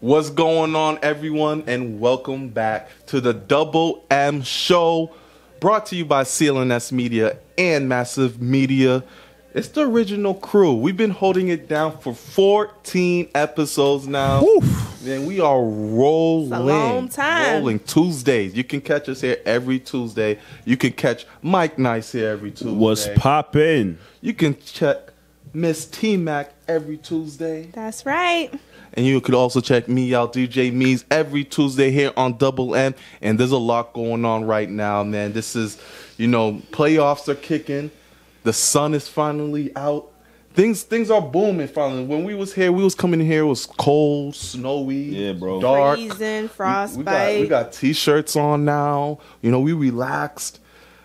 What's going on, everyone, and welcome back to the Double M Show, brought to you by CLNS Media and Massive Media. It's the original crew. We've been holding it down for 14 episodes now. Oof. And we are rolling. It's a long time. Rolling Tuesdays. You can catch us here every Tuesday. You can catch Mike Nice here every Tuesday. What's poppin'? You can check Miss T-Mac every Tuesday. That's right. And you could also check me out, DJ Mees, every Tuesday here on Double M. And there's a lot going on right now, man. This is, playoffs are kicking. The sun is finally out. Things are booming finally. When we was coming in here, it was cold, snowy, dark. Freezing, frostbite. We got T-shirts on now. We relaxed.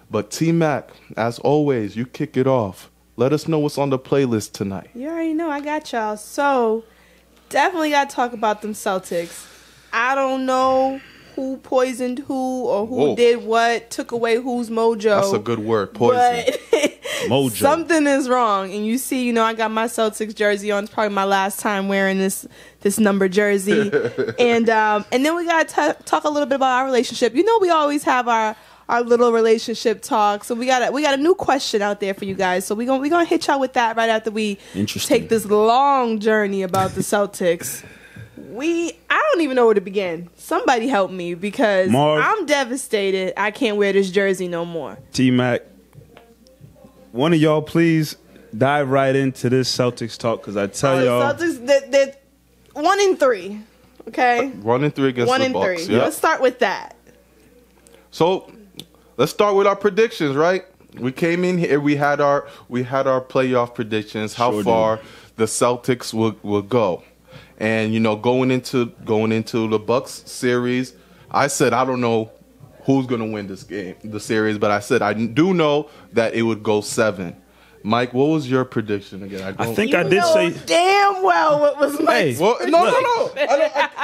But T-Mac, as always, you kick it off. Let us know what's on the playlist tonight. You already know I got y'all. So, definitely got to talk about them Celtics. I don't know who poisoned who or who did what, took away whose mojo. That's a good word, poison. But mojo. Something is wrong. And you see, I got my Celtics jersey on. It's probably my last time wearing this number jersey. and then we got to talk a little bit about our relationship. We always have our little relationship talk. So we got a new question out there for you guys. So we're gonna hit y'all with that right after we take this long journey about the Celtics. I don't even know where to begin. Somebody help me because Marv, I'm devastated. I can't wear this jersey no more. T-Mac, one of y'all please dive right into this Celtics talk because I tell y'all. Celtics, they're 1-3. Okay? 1-3 against the Bucks. Yep. Let's start with that. So let's start with our predictions, right? We came in here. We had our playoff predictions. How far the Celtics will go, and going into the Bucks series, I said I don't know who's going to win the series, but I said I do know that it would go 7. Mike, what was your prediction again? I think I did say damn well what was Mike's prediction. No.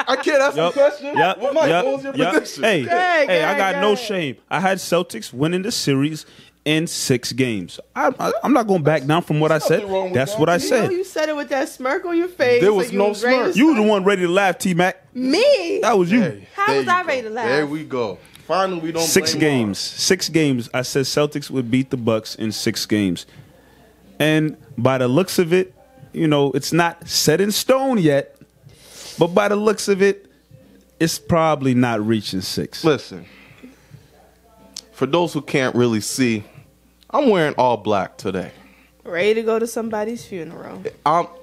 I can't ask the question. Mike, what was your prediction? Hey, I got no shame. I had Celtics winning the series in 6 games. I'm not going back down from what I said. That's what I said. You said it with that smirk on your face. There was no smirk. You were the one ready to laugh, T-Mac. Me? That was you. Hey, how was I ready to laugh? There we go. Finally, we don't 6 blame games. 6 games. I said Celtics would beat the Bucks in 6 games. And by the looks of it, it's not set in stone yet. But by the looks of it, it's probably not reaching 6. Listen, for those who can't really see, I'm wearing all black today. Ready to go to somebody's funeral.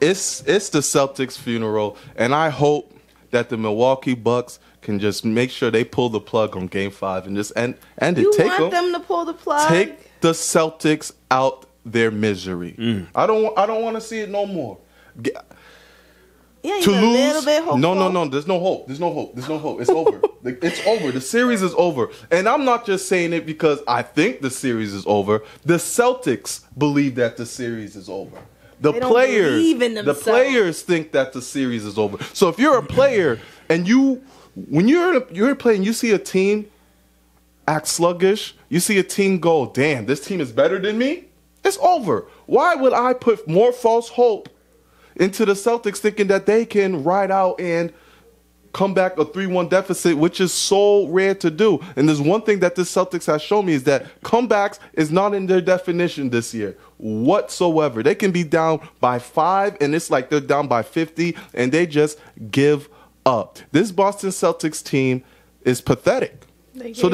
It's the Celtics funeral, and I hope that the Milwaukee Bucks can just make sure they pull the plug on Game 5 and just end it. You want them to pull the plug? Take the Celtics out their misery. I don't want to see it no more. Yeah, you a little bit hopeful. No. There's no hope. It's over. It's over. The series is over. And I'm not just saying it because I think the series is over. The Celtics believe that the series is over. The players think that the series is over. So if you're a player and when you're a player and you see a team act sluggish, you see a team go, damn, this team is better than me, it's over. Why would I put more false hope into the Celtics thinking that they can ride out and come back a 3-1 deficit, which is so rare to do? And there's one thing that the Celtics has shown me is that comebacks is not in their definition this year whatsoever. They can be down by 5, and it's like they're down by 50, and they just give up. This Boston Celtics team is pathetic. So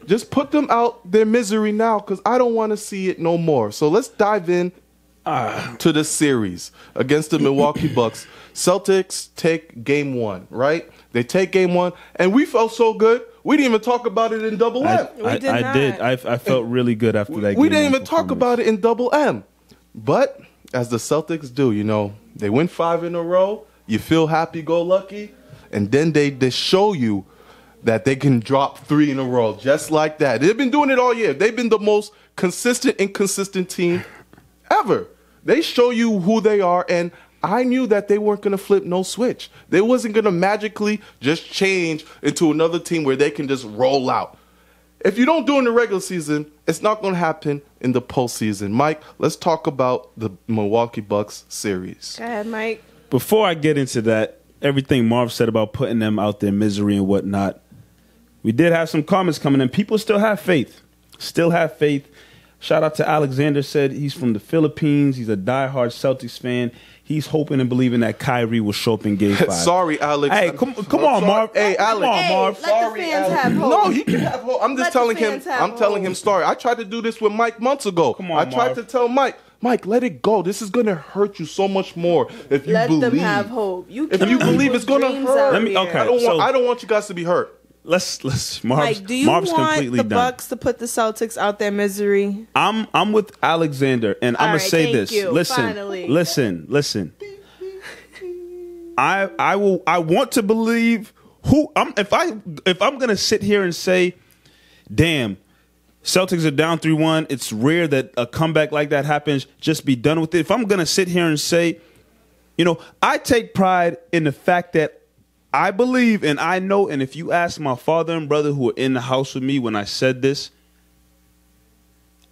just put them out their misery now because I don't want to see it no more. So let's dive in to the series against the Milwaukee Bucks. Celtics take Game 1, right? They take Game 1, and we felt so good. We didn't even talk about it in Double M. I did. I felt really good after that game. We didn't even talk about it in Double M. But as the Celtics do, they win 5 in a row. You feel happy-go-lucky, and then they show you that they can drop 3 in a row just like that. They've been doing it all year. They've been the most inconsistent team ever. They show you who they are, and I knew that they weren't going to flip no switch. They wasn't going to magically just change into another team where they can just roll out. If you don't do it in the regular season, it's not going to happen in the postseason. Mike, let's talk about the Milwaukee Bucks series. Go ahead, Mike. Before I get into that, everything Marv said about putting them out their misery and whatnot. We did have some comments coming in. People still have faith. Still have faith. Shout out to Alexander, said he's from the Philippines. He's a diehard Celtics fan. He's hoping and believing that Kyrie will show up in Game 5. Sorry, Alex. Hey, come on, Marv. Hey, Alex. Come on, Marv. Let the fans have hope. No, he can have hope. I'm just Let the telling him. fans have I'm telling him. hope. Sorry. I tried to do this with Mike months ago. Come on, I tried Marv. to tell Mike, let it go. This is gonna hurt you so much more if you Let believe. them have hope. You If kill you believe people's it's gonna dreams hurt. out Let me- here. okay. I don't want you guys to be hurt. Let's Marv's, Mike, do you Marv's want completely the done. Bucks to put the Celtics out their misery? I'm with Alexander, and I'm All gonna right, say thank this. you. Listen, Finally. listen. I want to believe if I'm gonna sit here and say, damn, Celtics are down 3-1. It's rare that a comeback like that happens. Just be done with it. If I'm gonna sit here and say, I take pride in the fact that I believe and I know, and if you ask my father and brother who were in the house with me when I said this,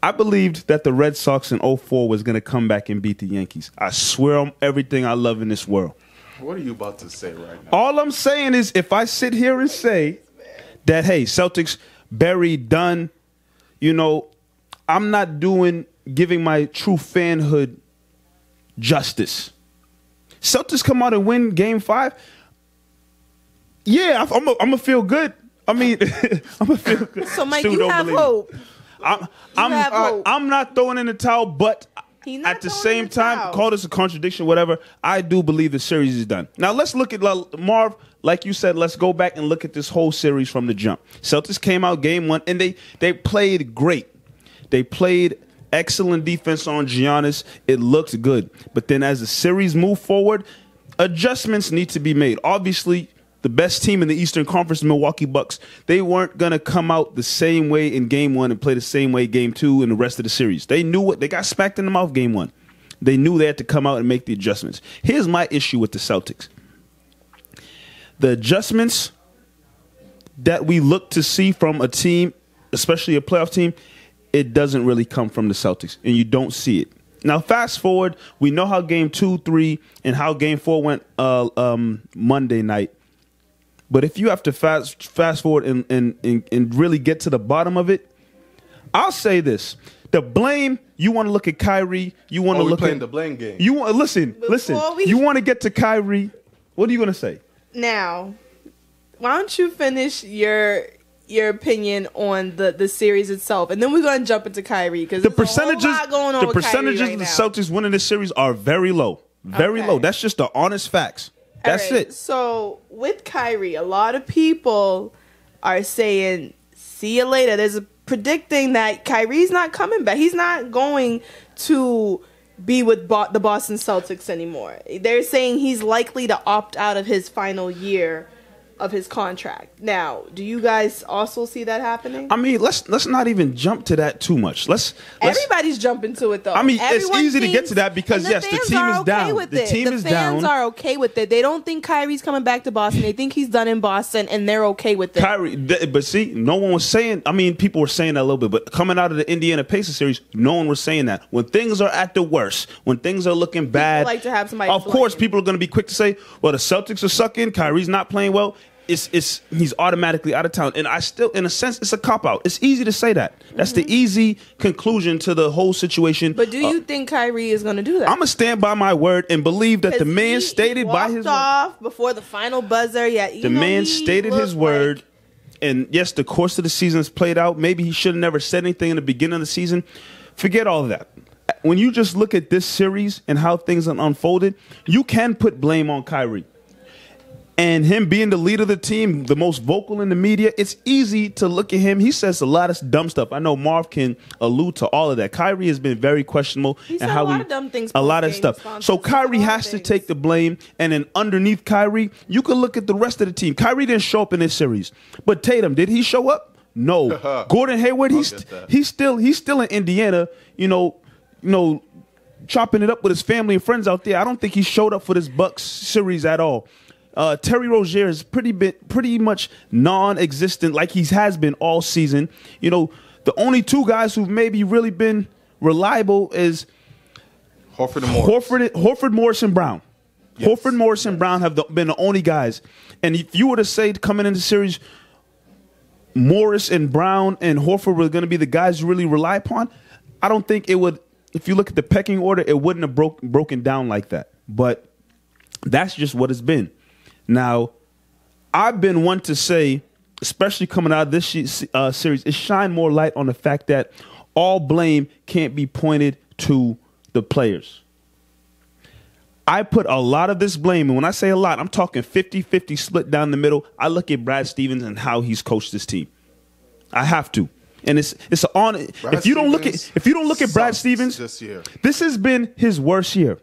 I believed that the Red Sox in 2004 was going to come back and beat the Yankees. I swear on everything I love in this world. What are you about to say right now? All I'm saying is if I sit here and say that, hey, Celtics buried, done, I'm not giving my true fanhood justice. Celtics come out and win Game 5. Yeah, I'm gonna feel good. I mean, I'm gonna feel good. So, Mike, Still you don't have believe it. hope. have hope. I'm not throwing in the towel, but He's not at the throwing same in the time, towel. call this a contradiction, whatever. I do believe the series is done. Now let's look at Marv. Like you said, let's go back and look at this whole series from the jump. Celtics came out Game 1 and they played great. They played excellent defense on Giannis. It looked good, but then as the series moved forward, adjustments need to be made. Obviously, the best team in the Eastern Conference, the Milwaukee Bucks, they weren't going to come out the same way in Game 1 and play the same way Game 2 and the rest of the series. They knew what they got smacked in the mouth Game 1. They knew they had to come out and make the adjustments. Here's my issue with the Celtics. The adjustments that we look to see from a team, especially a playoff team, it doesn't really come from the Celtics, and you don't see it. Now, fast forward, we know how Game 2, 3, and how Game 4 went Monday night. But if you have to fast forward and really get to the bottom of it, I'll say this: the blame. You want to look at Kyrie. You want to look playing at the blame game. You want listen. You want to get to Kyrie. What are you going to say? Now, why don't you finish your opinion on the series itself, and then we're going to jump into Kyrie because The percentages a whole lot going on the with percentages Kyrie of right the now. Celtics winning this series are very low. Very Okay. low. That's just the honest facts. That's All right, it. So with Kyrie, a lot of people are saying, "See you later." There's predicting that Kyrie's not coming back. He's not going to be with the Boston Celtics anymore. They're saying he's likely to opt out of his final year of his contract. Now, do you guys also see that happening? I mean, let's not even jump to that too much. Let's Everybody's jumping to it though. I mean, it's Everyone easy to get thinks- to that because, and yes, the fans team are is okay down. with The it. team is The fans down. are okay with it. They don't think Kyrie's coming back to Boston. They think he's done in Boston, and they're okay with it. Kyrie, but see, no one was saying. I mean, people were saying that a little bit, but coming out of the Indiana Pacers series, no one was saying that. When things are at the worst, when things are looking bad, like to have somebody Of blame. course, people are going to be quick to say, "Well, the Celtics are sucking. Kyrie's not playing well." He's automatically out of town, and I still, in a sense, it's a cop out. It's easy to say that. That's the easy conclusion to the whole situation. But do you think Kyrie is going to do that? I'm gonna stand by my word and believe that the man stated by his off before the final buzzer. Yeah, the man stated his word, and yes, the course of the season has played out. Maybe he should have never said anything in the beginning of the season. Forget all of that. When you just look at this series and how things have unfolded, you can put blame on Kyrie. And him being the leader of the team, the most vocal in the media, it's easy to look at him. He says a lot of dumb stuff. I know Marv can allude to all of that. Kyrie has been very questionable. He said a lot of dumb things A lot of post-game, stuff. responses So to Kyrie a lot has of to things. take the blame. And then underneath Kyrie, you can look at the rest of the team. Kyrie didn't show up in this series. But Tatum, did he show up? No. Gordon Hayward, he's still in Indiana, chopping it up with his family and friends out there. I don't think he showed up for this Bucks series at all. Terry Rozier is pretty much non-existent, like he has been all season. The only two guys who've maybe really been reliable is Horford and Morris. Horford, Morris, and Brown. Yes. Horford, Morris, and Brown have been the only guys. And if you were to say coming into the series, Morris and Brown and Horford were going to be the guys you really rely upon, I don't think it would. If you look at the pecking order, it wouldn't have broken down like that. But that's just what it's been. Now, I've been one to say, especially coming out of this series, it shine more light on the fact that all blame can't be pointed to the players. I put a lot of this blame, and when I say a lot, I'm talking 50-50 split down the middle. I look at Brad Stevens and how he's coached this team. I have to. And it's on. If you don't look at Brad Stevens this year, this has been his worst year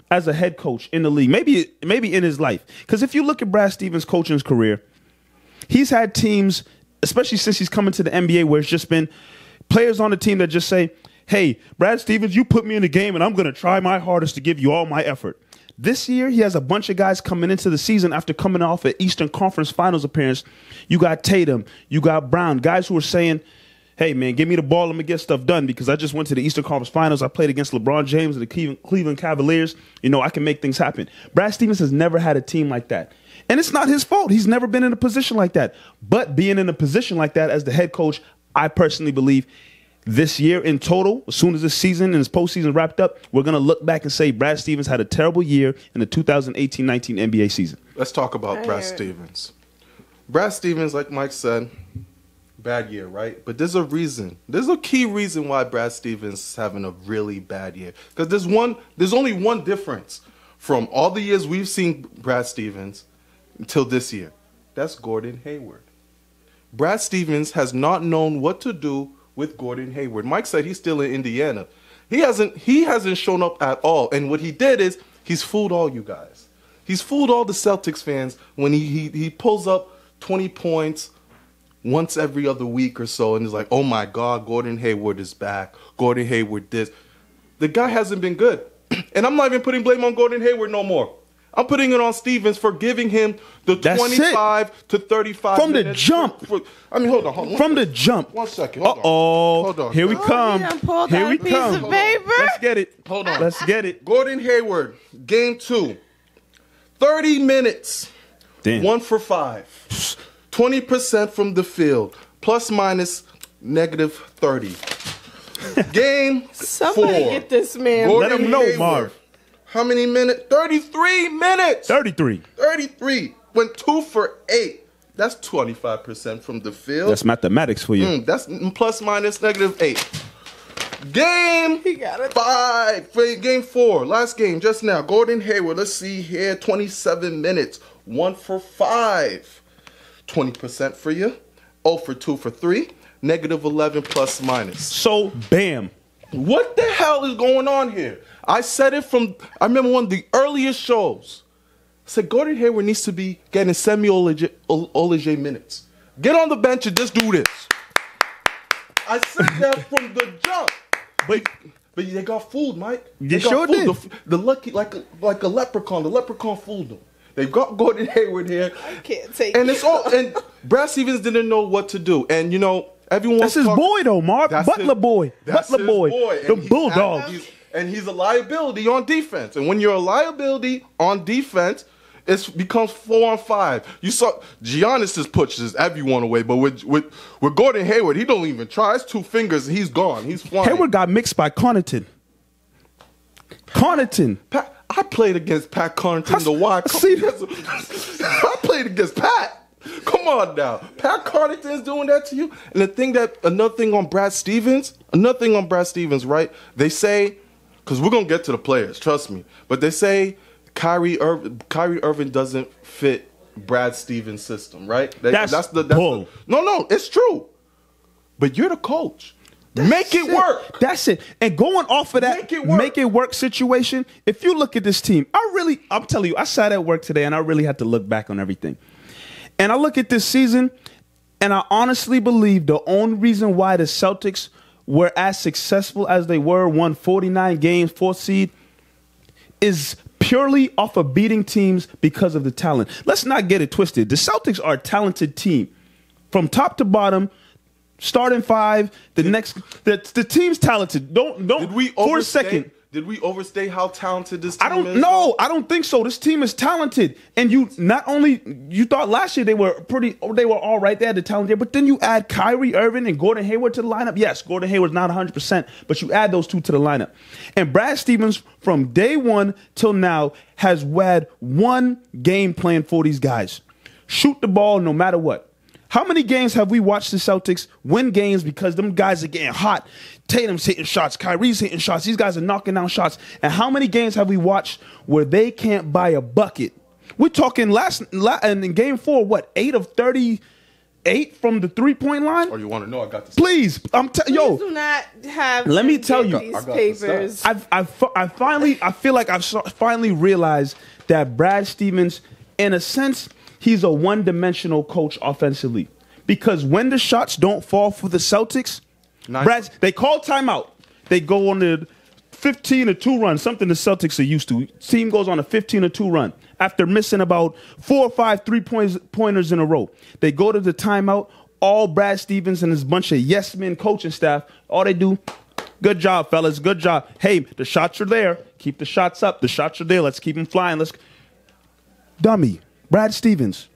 as a head coach in the league, maybe in his life. Because if you look at Brad Stevens' coaching career, he's had teams, especially since he's coming to the NBA, where it's just been players on the team that just say, "Hey, Brad Stevens, you put me in the game, and I'm going to try my hardest to give you all my effort." This year, he has a bunch of guys coming into the season after coming off an Eastern Conference Finals appearance. You got Tatum, you got Brown, guys who are saying, "Hey, man, give me the ball. Let me get stuff done because I just went to the Eastern Conference Finals. I played against LeBron James and the Cleveland Cavaliers. You know, I can make things happen." Brad Stevens has never had a team like that. And it's not his fault. He's never been in a position like that. But being in a position like that as the head coach, I personally believe this year in total, as soon as this season and this postseason wrapped up, we're going to look back and say Brad Stevens had a terrible year in the 2018-19 NBA season. Let's talk about Brad Stevens. Brad Stevens, like Mike said, bad year, right? But there's a reason. There's a key reason why Brad Stevens is having a really bad year. Because there's only one difference from all the years we've seen Brad Stevens until this year. That's Gordon Hayward. Brad Stevens has not known what to do with Gordon Hayward. Mike said he's still in Indiana. He hasn't shown up at all. And what he did is he's fooled all you guys. He's fooled all the Celtics fans when he pulls up 20 points once every other week or so, and it's like, "Oh my God, Gordon Hayward is back. Gordon Hayward this." The guy hasn't been good. And I'm not even putting blame on Gordon Hayward no more. I'm putting it on Stevens for giving him the 25 to 35 from minutes. The jump. Hold on. From the jump. 1 second. Hold on. Here we come. Here we come. Let's get it. Hold on. Let's get it. Gordon Hayward, game 2. 30 minutes. Damn. 1 for 5. 20% from the field. Plus minus negative 30. Game 4. Somebody get this man. Let him know, Marv. How many minutes? 33 minutes. 33. Went 2 for 8. That's 25% from the field. That's mathematics for you. That's plus minus negative 8. Game 5. Game 4. Last game just now. Gordon Hayward. Let's see here. 27 minutes. 1 for 5. 20% for you. 0 for 2 for 3. Negative 11 plus minus. So, bam. What the hell is going on here? I said it I remember one of the earliest shows. I said Gordon Hayward needs to be getting semi-Olajay minutes. Get on the bench and just do this. I said that from the jump. But they got fooled, Mike. They sure did. The lucky, like a leprechaun. The leprechaun fooled them. They got Gordon Hayward here. I can't take and it. it's all. And Brad Stevens didn't know what to do. And you know, everyone. That's his boy though, Marv. Butler boy. That's Butler his boy. The Bulldog. And he's a liability on defense. And when you're a liability on defense, it becomes 4 on 5. You saw Giannis just pushes everyone away, but with Gordon Hayward, he don't even try. It's 2 fingers, and he's gone. He's flying. Hayward got mixed by Connaughton. I played against Pat Connaughton, the Y. I played against Pat. Come on now. Pat Connaughton's doing that to you. And another thing on Brad Stevens, right? They say, because we're going to get to the players, trust me. But they say Kyrie Irving doesn't fit Brad Stevens' system, right? That's bull. No, it's true. But you're the coach. Make it work. That's it. And going off of that make it work situation, if you look at this team, I'm telling you, I sat at work today and I really had to look back on everything. And I look at this season and I honestly believe the only reason why the Celtics were as successful as they won 49 games, 4th seed, is purely off of beating teams because of the talent. Let's not get it twisted. The Celtics are a talented team from top to bottom. Starting 5, the team's talented. Don't did we for a second. Did we overstate how talented this team I don't is? know. I don't think so. This team is talented, and you thought last year they were all right. They had the talent there, but then you add Kyrie Irving and Gordon Hayward to the lineup. Yes, Gordon Hayward's not 100%, but you add those two to the lineup, and Brad Stevens from day one till now has had one game plan for these guys: shoot the ball no matter what. How many games have we watched the Celtics win games because them guys are getting hot? Tatum's hitting shots, Kyrie's hitting shots, these guys are knocking down shots. And how many games have we watched where they can't buy a bucket? We're talking in game 4, 8 of 38 from the 3-point line? Or you want to know? I got this. Please, Please do not have. Let me tell you, these papers. I feel like I've finally realized that Brad Stevens, in a sense, he's a one-dimensional coach offensively. Because when the shots don't fall for the Celtics, they call timeout. They go on the 15-2 run, something the Celtics are used to. Team goes on a 15-2 run after missing about 4 or 5 3-pointers in a row. They go to the timeout. All Brad Stevens and his bunch of yes-men coaching staff, all they do, good job, fellas, good job. Hey, the shots are there. Keep the shots up. The shots are there. Let's keep them flying. Dummy. Brad Stevens,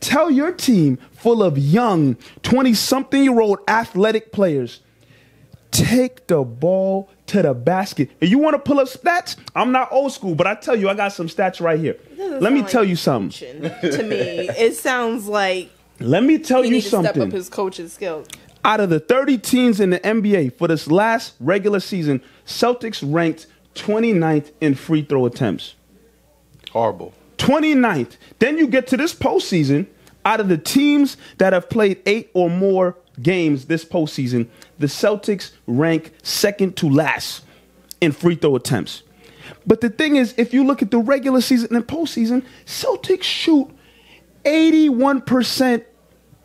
tell your team full of young 20-something-year-old athletic players, take the ball to the basket. And you want to pull up stats? I'm not old school, but I tell you, I got some stats right here. Let me tell you something. To me, it sounds like Let me tell you something. Step up his coaching skills. Out of the 30 teams in the NBA for this last regular season, Celtics ranked 29th in free throw attempts. Horrible. 29th. Then you get to this postseason. Out of the teams that have played 8 or more games this postseason, the Celtics rank second to last in free throw attempts. But the thing is, if you look at the regular season and postseason, Celtics shoot 81%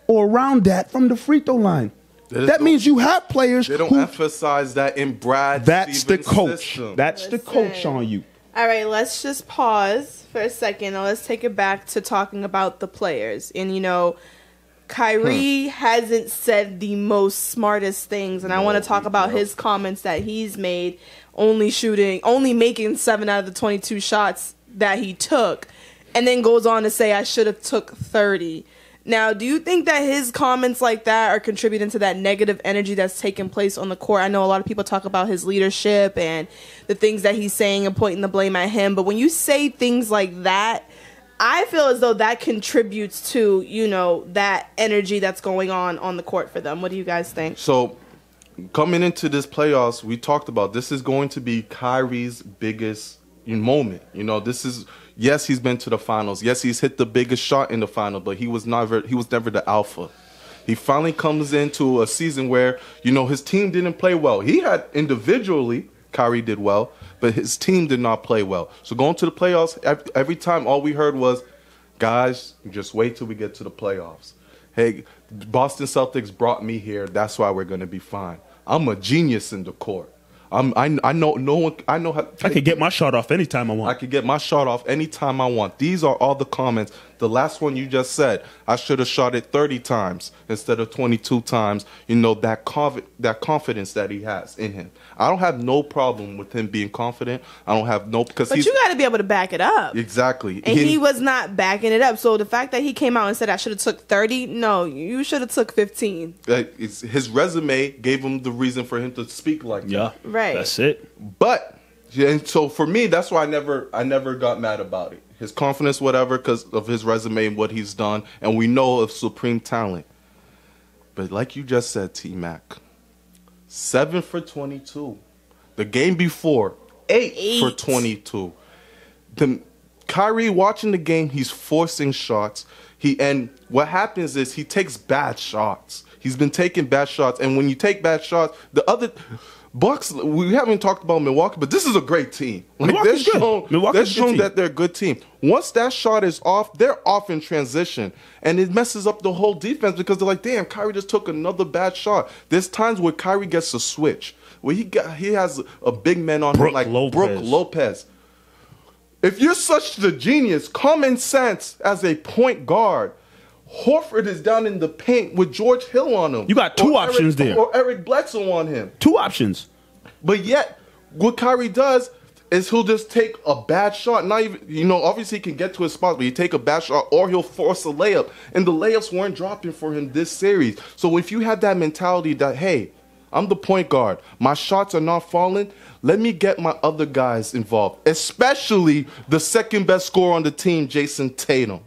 or around that from the free throw line. That means you have players They don't emphasize that in Brad That's Stevens' the coach. system. That's the coach on you. All right, let's just pause for a second and let's take it back to talking about the players. And, Kyrie hasn't said the most smartest things, and I want to talk about his comments that he's made, only making 7 out of the 22 shots that he took, and then goes on to say, I should have took 30. Now, do you think that his comments like that are contributing to that negative energy that's taking place on the court? I know a lot of people talk about his leadership and the things that he's saying and pointing the blame at him. But when you say things like that, I feel as though that contributes to, that energy that's going on the court for them. What do you guys think? So, coming into this playoffs, we talked about this is going to be Kyrie's biggest moment. This is... Yes, he's been to the finals. Yes, he's hit the biggest shot in the final, but he was never the alpha. He finally comes into a season where, his team didn't play well. He had individually, Kyrie did well, but his team did not play well. So going to the playoffs, every time all we heard was, guys, just wait till we get to the playoffs. Hey, Boston Celtics brought me here. That's why we're going to be fine. I'm a genius in the court. I know no one. I know how. I could get my shot off anytime I want. I could get my shot off anytime I want. These are all the comments. The last one you just said, I should have shot it 30 times instead of 22 times. That confidence that he has in him. I don't have no problem with him being confident. I don't have no because. But you got to be able to back it up. Exactly. And he was not backing it up. So the fact that he came out and said I should have took 30, no, you should have took 15. His resume gave him the reason for him to speak like that. Yeah, right. That's it. But and so for me, that's why I never got mad about it. His confidence, whatever, because of his resume and what he's done, and we know of supreme talent. But like you just said, T-Mac, 7 for 22. The game before, 8 for 22. Kyrie watching the game, he's forcing shots. And what happens is he takes bad shots. He's been taking bad shots, and when you take bad shots, the other Bucks, we haven't talked about Milwaukee, but this is a great team. They're shown that they're a good team. Once that shot is off, they're off in transition. And it messes up the whole defense because they're like, damn, Kyrie just took another bad shot. There's times where Kyrie gets a switch, where he has a big man on him like Brook Lopez. If you're such the genius, common sense as a point guard, Horford is down in the paint with George Hill on him. You got two options there. Or Eric Bledsoe on him. 2 options. But yet, what Kyrie does is he'll just take a bad shot. Not even, obviously he can get to his spot, but he take a bad shot or he'll force a layup. And the layups weren't dropping for him this series. So if you have that mentality that, hey, I'm the point guard, my shots are not falling, let me get my other guys involved, especially the second best scorer on the team, Jason Tatum.